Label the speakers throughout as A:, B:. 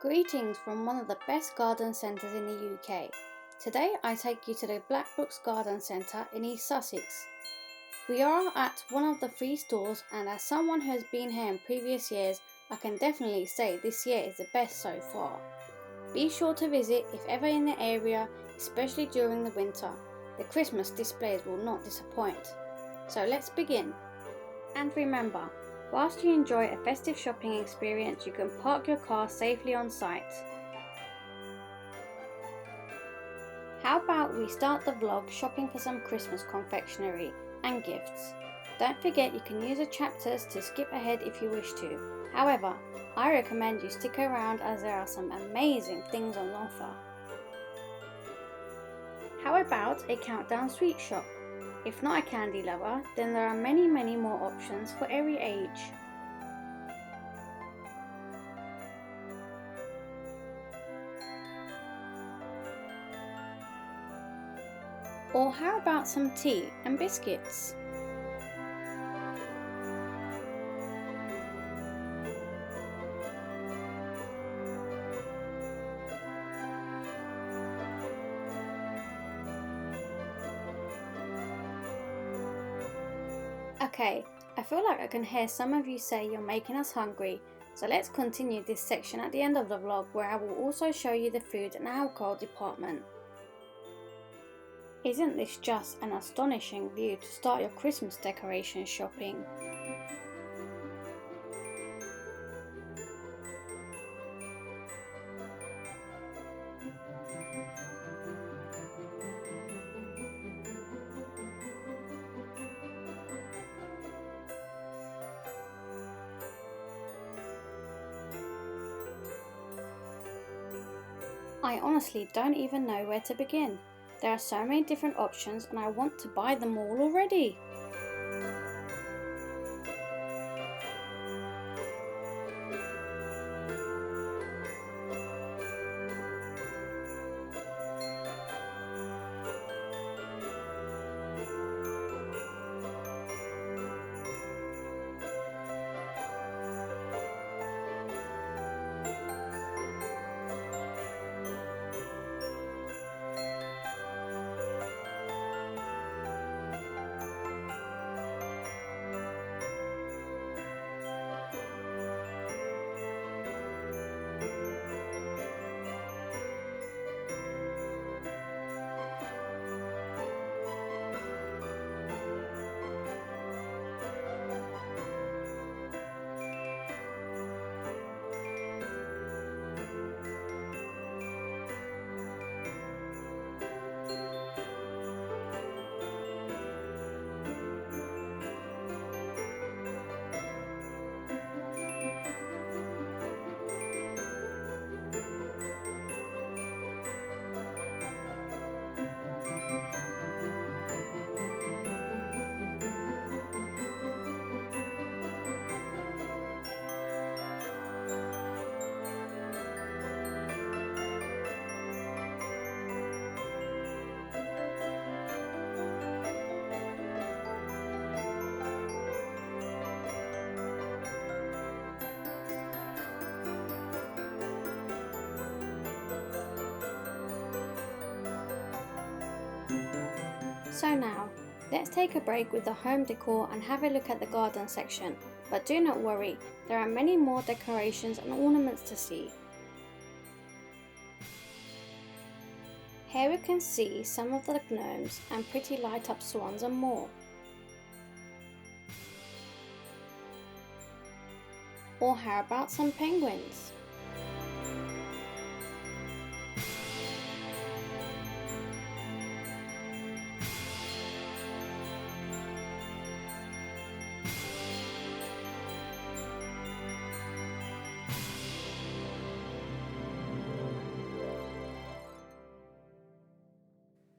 A: Greetings from one of the best garden centres in the UK. Today I take you to the BLACKBROOKS Garden Centre in East Sussex. We are at one of the 3 stores, and as someone who has been here in previous years, I can definitely say this year is the best so far. Be sure to visit if ever in the area, especially during the winter. The Christmas displays will not disappoint. So let's begin. And remember, whilst you enjoy a festive shopping experience, you can park your car safely on site. How about we start the vlog shopping for some Christmas confectionery and gifts. Don't forget you can use the chapters to skip ahead if you wish to. However, I recommend you stick around as there are some amazing things on offer. How about a countdown sweet shop? If not a candy lover, then there are many more options for every age. Or how about some tea and biscuits? Okay, I feel like I can hear some of you say you're making us hungry, so let's continue this section at the end of the vlog, where I will also show you the food and alcohol department. Isn't this just an astonishing view to start your Christmas decoration shopping? I honestly don't even know where to begin. There are so many different options and I want to buy them all already. So now, let's take a break with the home decor and have a look at the garden section. But do not worry, there are many more decorations and ornaments to see. Here we can see some of the gnomes and pretty light up swans and more. Or how about some penguins?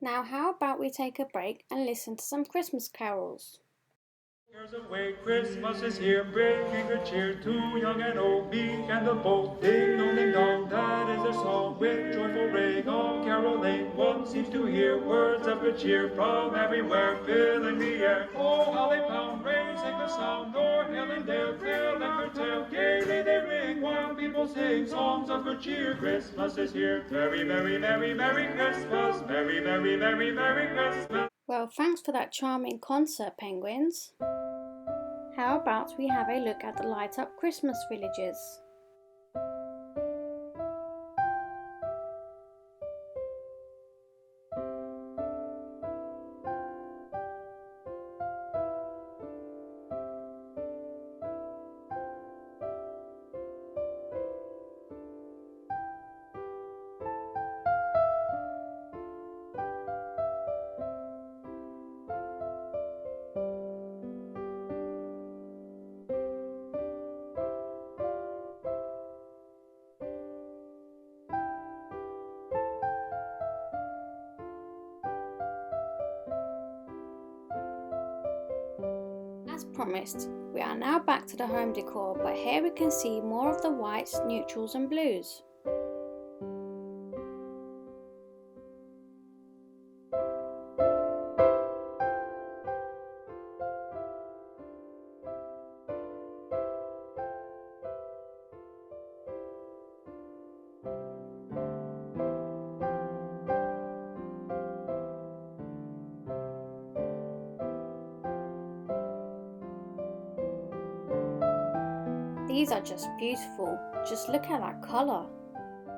A: Now how about we take a break and listen to some Christmas carols?
B: Cares away, Christmas is here, bringing good cheer to young and old, meek and the bold. Ding dong, that is their song, with joyful ring of caroling. One world seems to hear words of good cheer from everywhere, filling the air. Oh, how they pound, raising the sound, o'er hill and dale, telling good tale. Gaily they ring while people sing songs of good cheer. Christmas is here. Merry, merry, merry, merry Christmas. Merry, merry, merry, merry Christmas.
A: Well, thanks for that charming concert, penguins. How about we have a look at the light up Christmas villages? As promised, we are now back to the home decor, but here we can see more of the whites, neutrals and blues. These are just beautiful, just look at that colour.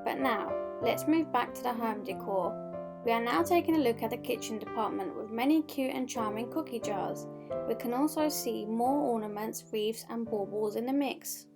A: But now, let's move back to the home decor. We are now taking a look at the kitchen department with many cute and charming cookie jars. We can also see more ornaments, wreaths and baubles in the mix.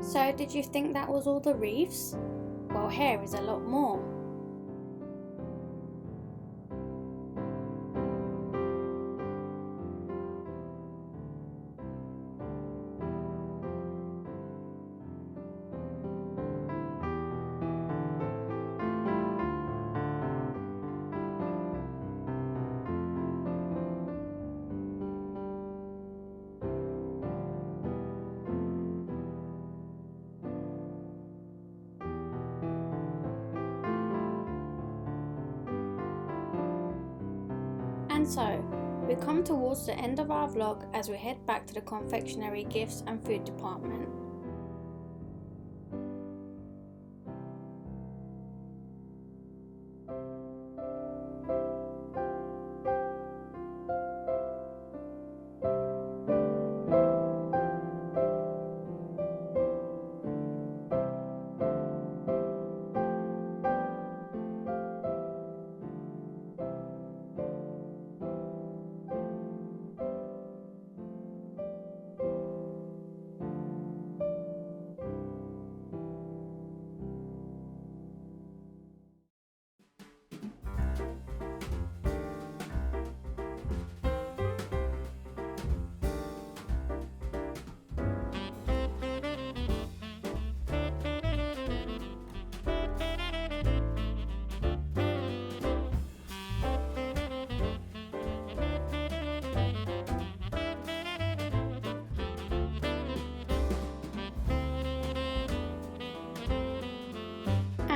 A: So did you think that was all the wreaths? Well, here is a lot more. And so, we come towards the end of our vlog as we head back to the confectionery gifts and food department.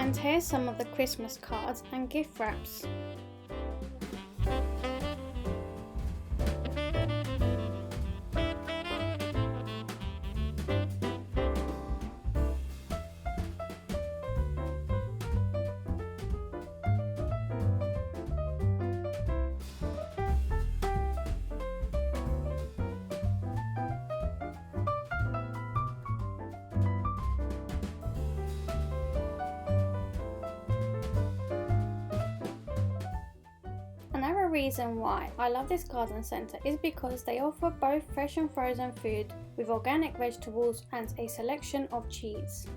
A: And here's some of the Christmas cards and gift wraps. reason why I love this garden centre is because they offer both fresh and frozen food with organic vegetables and a selection of cheese.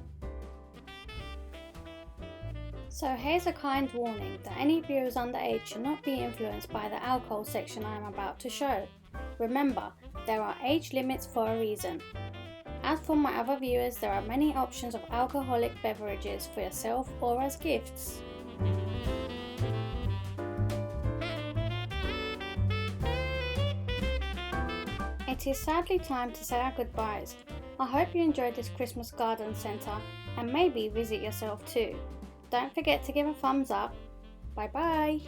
A: So here's a kind warning that any viewers underage should not be influenced by the alcohol section I am about to show. Remember, there are age limits for a reason. As for my other viewers, there are many options of alcoholic beverages for yourself or as gifts. It is sadly time to say our goodbyes. I hope you enjoyed this Christmas garden centre and maybe visit yourself too. Don't forget to give a thumbs up. Bye bye!